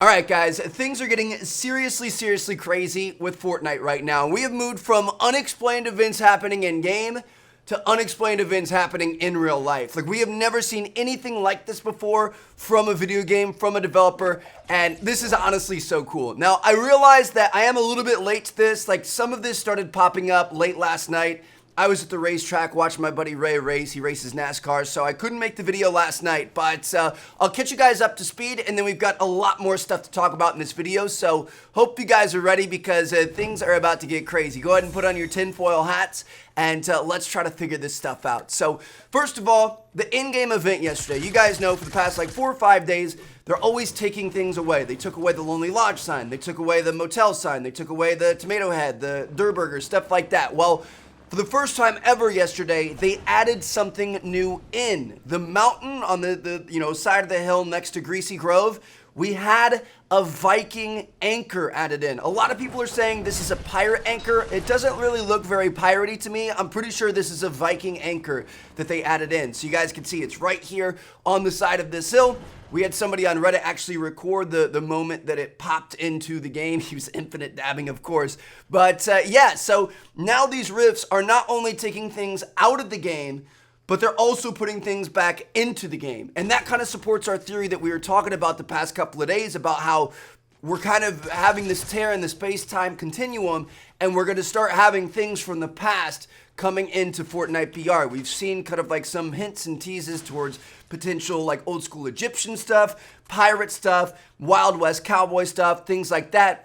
Alright guys, things are getting seriously crazy with Fortnite right now. We have moved from unexplained events happening in game to unexplained events happening in real life. Like, we have never seen anything like this before from a video game, from a developer, and this is honestly so cool. Now, I realize that I am a little bit late to this. Like, some of this started popping up late last night. I was at the racetrack watching my buddy Ray race. He races NASCAR, so I couldn't make the video last night, but I'll catch you guys up to speed, and then we've got a lot more stuff to talk about in this video, so hope you guys are ready because things are about to get crazy. Go ahead and put on your tinfoil hats, and let's try to figure this stuff out. So, first of all, the in-game event yesterday. You guys know for the past like 4 or 5 days, they're always taking things away. They took away the Lonely Lodge sign. They took away the motel sign. They took away the Tomato Head, the Durr Burger, stuff like that. Well, for the first time ever yesterday, they added something new in. The mountain on the side of the hill next to Greasy Grove, we had a Viking anchor added in. A lot of people are saying this is a pirate anchor. It doesn't really look very piratey to me. I'm pretty sure this is a Viking anchor that they added in. So you guys can see it's right here on the side of this hill. We had somebody on Reddit actually record the moment that it popped into the game. He was infinite dabbing, of course. But yeah, so now these rifts are not only taking things out of the game, but they're also putting things back into the game. And that kind of supports our theory that we were talking about the past couple of days about how we're kind of having this tear in the space-time continuum, and we're going to start having things from the past coming into Fortnite VR. We've seen kind of like some hints and teases towards potential like old school Egyptian stuff, pirate stuff, Wild West cowboy stuff, things like that.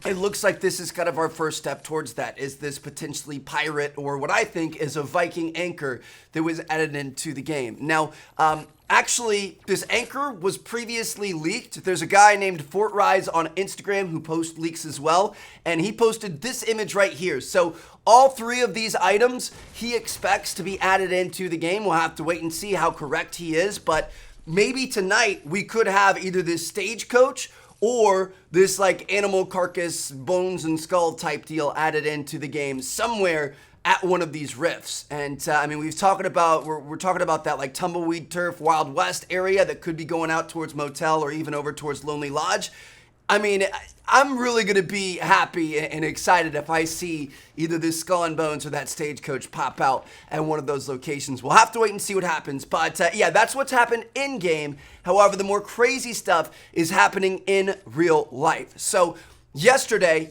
It looks like this is kind of our first step towards that, is this potentially pirate, or what I think is a Viking anchor that was added into the game. Now, actually, this anchor was previously leaked. There's a guy named FortRise on Instagram who posts leaks as well, and he posted this image right here. So all 3 of these items he expects to be added into the game. We'll have to wait and see how correct he is, but maybe tonight we could have either this stagecoach or this like animal carcass, bones and skull type deal added into the game somewhere at one of these rifts. And I mean, we're talking about that like tumbleweed turf, Wild West area that could be going out towards Motel or even over towards Lonely Lodge. I mean, I'm really going to be happy and excited if I see either this skull and bones or that stagecoach pop out at one of those locations. We'll have to wait and see what happens. But yeah, that's what's happened in game. However, the more crazy stuff is happening in real life. So yesterday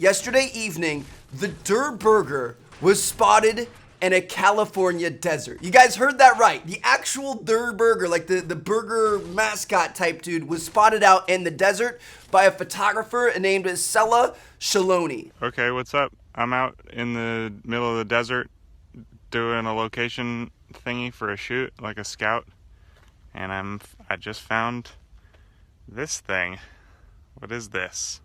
evening, the Durr Burger was spotted in a California desert. You guys heard that right. The actual Durr Burger, like the burger mascot type dude, was spotted out in the desert by a photographer named Sella Shaloni. Okay, what's up? I'm out in the middle of the desert doing a location thingy for a shoot, like a scout, and I just found this thing. What is this?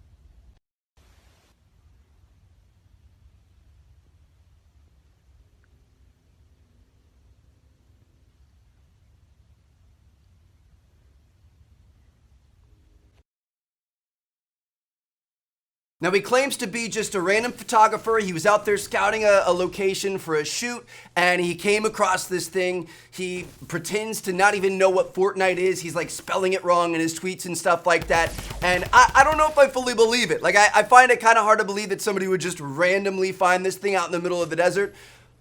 Now, he claims to be just a random photographer. He was out there scouting a location for a shoot, and he came across this thing. He pretends to not even know what Fortnite is. He's like spelling it wrong in his tweets and stuff like that. And I don't know if I fully believe it. Like, I find it kind of hard to believe that somebody would just randomly find this thing out in the middle of the desert.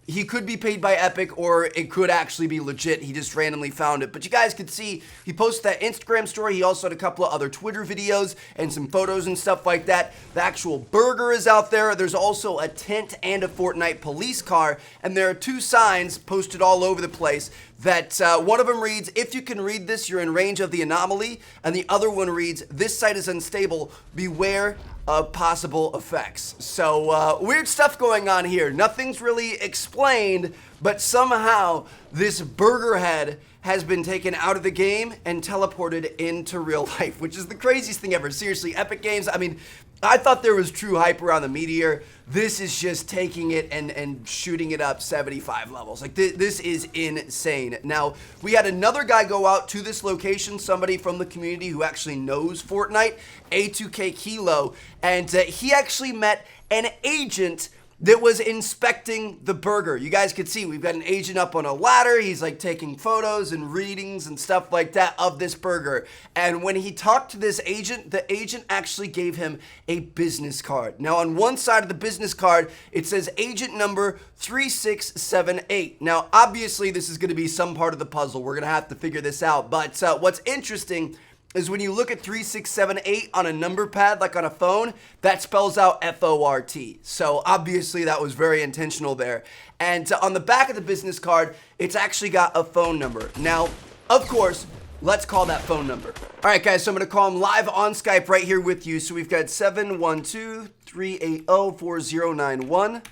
He could be paid by Epic, or it could actually be legit. He just randomly found it. But you guys could see he posted that Instagram story. He also had a couple of other Twitter videos and some photos and stuff like that. The actual burger is out there. There's also a tent and a Fortnite police car. And there are 2 signs posted all over the place that one of them reads, "If you can read this, you're in range of the anomaly." And the other one reads, "This site is unstable. Beware of possible effects." So weird stuff going on here. Nothing's really explained, but somehow this burger head has been taken out of the game and teleported into real life, which is the craziest thing ever. Seriously, Epic Games, I mean, I thought there was true hype around the Meteor. This is just taking it and shooting it up 75 levels. Like, this is insane. Now, we had another guy go out to this location, somebody from the community who actually knows Fortnite, A2K Kilo, and he actually met an agent that was inspecting the burger. You guys can see we've got an agent up on a ladder. He's like taking photos and readings and stuff like that of this burger. And when he talked to this agent, the agent actually gave him a business card. Now on one side of the business card, it says agent number 3678. Now obviously this is going to be some part of the puzzle. We're going to have to figure this out. But what's interesting is when you look at 3678 on a number pad, like on a phone, that spells out F-O-R-T. So obviously that was very intentional there. And on the back of the business card, it's actually got a phone number. Now, of course, let's call that phone number. All right, guys, so I'm going to call him live on Skype right here with you. So we've got 712-380-4091.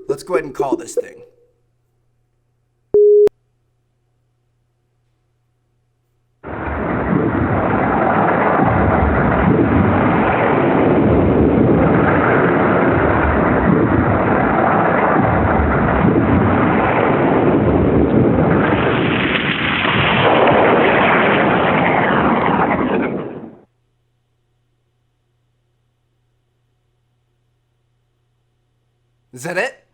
Let's go ahead and call this thing. Is that it?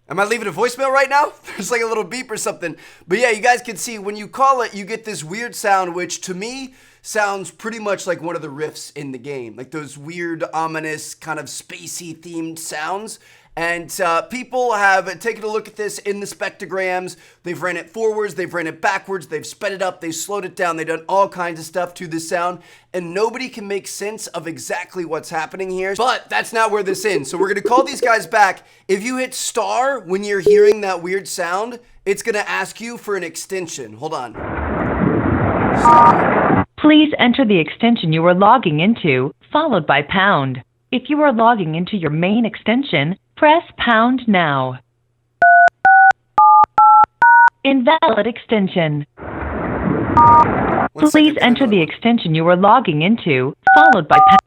Am I leaving a voicemail right now? There's like a little beep or something. But yeah, you guys can see when you call it, you get this weird sound, which to me sounds pretty much like one of the riffs in the game. Like those weird, ominous, kind of spacey themed sounds. And people have taken a look at this in the spectrograms. They've ran it forwards, they've ran it backwards, they've sped it up, they've slowed it down, they've done all kinds of stuff to this sound, and nobody can make sense of exactly what's happening here. But that's not where this ends. So we're gonna call these guys back. If you hit star when you're hearing that weird sound, it's gonna ask you for an extension. Hold on. Star. Please enter the extension you are logging into, followed by pound. If you are logging into your main extension, press pound now. Invalid extension. Please enter the extension you are logging into, followed by pound.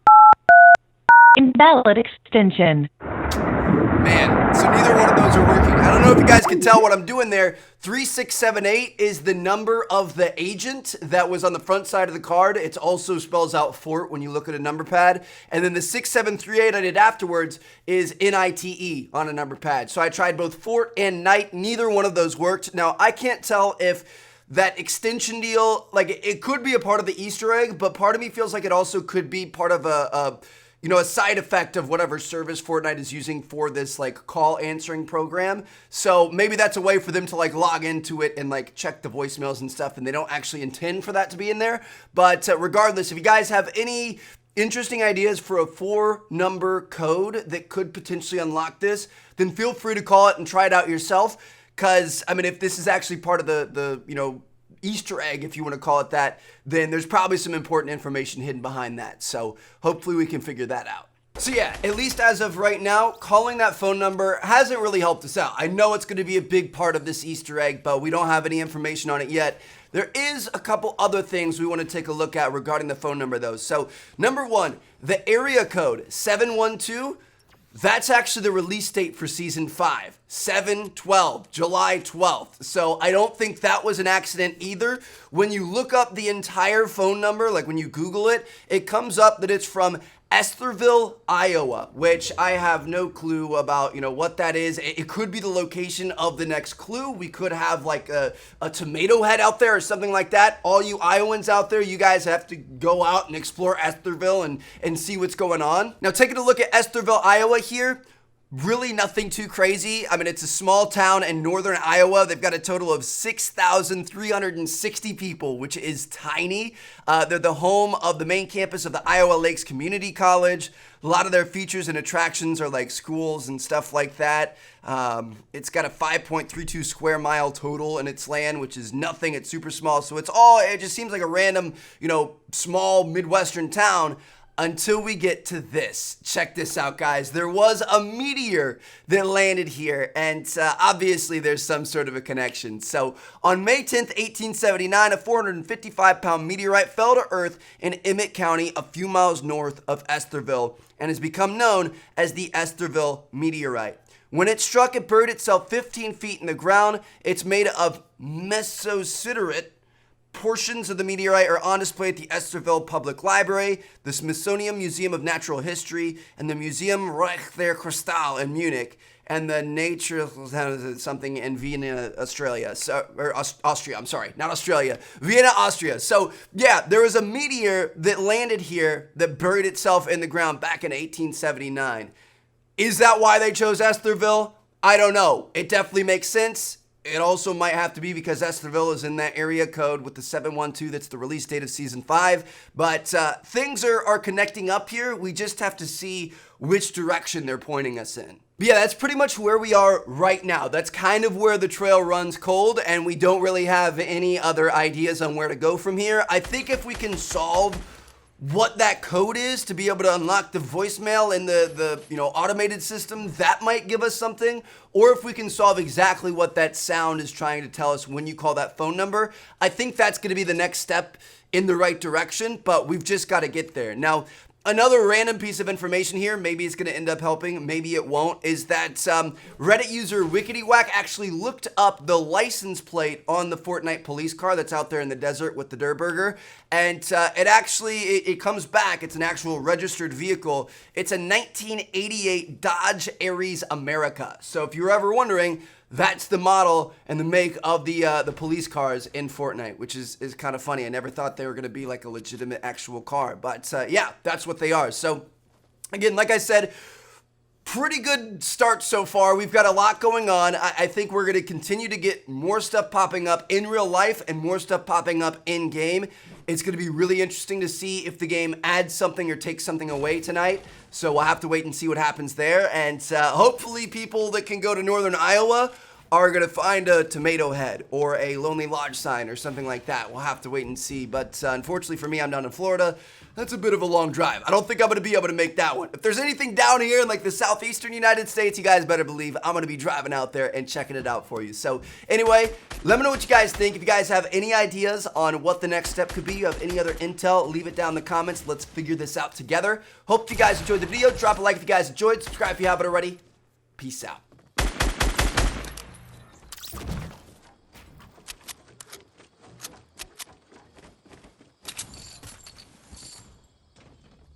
Invalid extension. Man, so neither one of those are working. I don't know if you guys can tell what I'm doing there. 3678 is the number of the agent that was on the front side of the card. It also spells out Fort when you look at a number pad. And then the 6738 I did afterwards is NITE on a number pad. So I tried both Fort and Night. Neither one of those worked. Now, I can't tell if that extension deal, like it could be a part of the Easter egg, but part of me feels like it also could be part of a side effect of whatever service Fortnite is using for this like call answering program. So maybe that's a way for them to like log into it and like check the voicemails and stuff, and they don't actually intend for that to be in there. But regardless, if you guys have any interesting ideas for a 4-number code that could potentially unlock this, then feel free to call it and try it out yourself. Because, I mean, if this is actually part of the Easter egg, if you want to call it that, then there's probably some important information hidden behind that. So hopefully we can figure that out. So yeah, at least as of right now, calling that phone number hasn't really helped us out. I know it's going to be a big part of this Easter egg, but we don't have any information on it yet. There is a couple other things we want to take a look at regarding the phone number though. So number one, the area code 712, that's actually the release date for season 5, 7/12, July 12th. So I don't think that was an accident either. When you look up the entire phone number, like when you Google it, it comes up that it's from Estherville, Iowa, which I have no clue about, what that is. It could be the location of the next clue. We could have like a tomato head out there or something like that. All you Iowans out there, you guys have to go out and explore Estherville and see what's going on. Now, taking a look at Estherville, Iowa here, really nothing too crazy. I mean, it's a small town in northern Iowa. They've got a total of 6,360 people, which is tiny. They're the home of the main campus of the Iowa Lakes Community College. A lot of their features and attractions are like schools and stuff like that. It's got a 5.32 square mile total in its land, which is nothing. It's super small. So it just seems like a random, small Midwestern town. Until we get to this. Check this out, guys. There was a meteor that landed here, and obviously there's some sort of a connection. So on May 10th, 1879, a 455-pound meteorite fell to Earth in Emmett County, a few miles north of Estherville, and has become known as the Estherville meteorite. When it struck, it buried itself 15 feet in the ground. It's made of mesosiderite, portions of the meteorite are on display at the Esterville Public Library, the Smithsonian Museum of Natural History, and the Museum Reich der Kristall in Munich, and the Nature something in Vienna, Australia. Austria, I'm sorry, not Australia. Vienna, Austria. So, yeah, there was a meteor that landed here that buried itself in the ground back in 1879. Is that why they chose Esterville? I don't know. It definitely makes sense. It also might have to be because Esterville is in that area code with the 712. That's the release date of season 5. But things are connecting up here. We just have to see which direction they're pointing us in. But yeah, that's pretty much where we are right now. That's kind of where the trail runs cold, and we don't really have any other ideas on where to go from here. I think if we can solve what that code is to be able to unlock the voicemail in the automated system, that might give us something. Or if we can solve exactly what that sound is trying to tell us when you call that phone number, I think that's going to be the next step in the right direction, but we've just got to get there. Now, another random piece of information here, maybe it's going to end up helping, maybe it won't, is that Reddit user WickityWhack actually looked up the license plate on the Fortnite police car that's out there in the desert with the Durburger, and it actually comes back. It's an actual registered vehicle. It's a 1988 Dodge Aries America. So if you're ever wondering, that's the model and the make of the police cars in Fortnite, which is kind of funny. I never thought they were going to be like a legitimate actual car, but yeah, that's what they are. So again, like I said, pretty good start so far. We've got a lot going on. I think we're going to continue to get more stuff popping up in real life and more stuff popping up in game. It's going to be really interesting to see if the game adds something or takes something away tonight. So we'll have to wait and see what happens there. And hopefully people that can go to Northern Iowa are going to find a tomato head or a Lonely Lodge sign or something like that. We'll have to wait and see. But unfortunately for me, I'm down in Florida. That's a bit of a long drive. I don't think I'm going to be able to make that one. If there's anything down here in like the southeastern United States, you guys better believe I'm going to be driving out there and checking it out for you. So anyway, let me know what you guys think. If you guys have any ideas on what the next step could be, you have any other intel, leave it down in the comments. Let's figure this out together. Hope you guys enjoyed the video. Drop a like if you guys enjoyed. Subscribe if you haven't already. Peace out.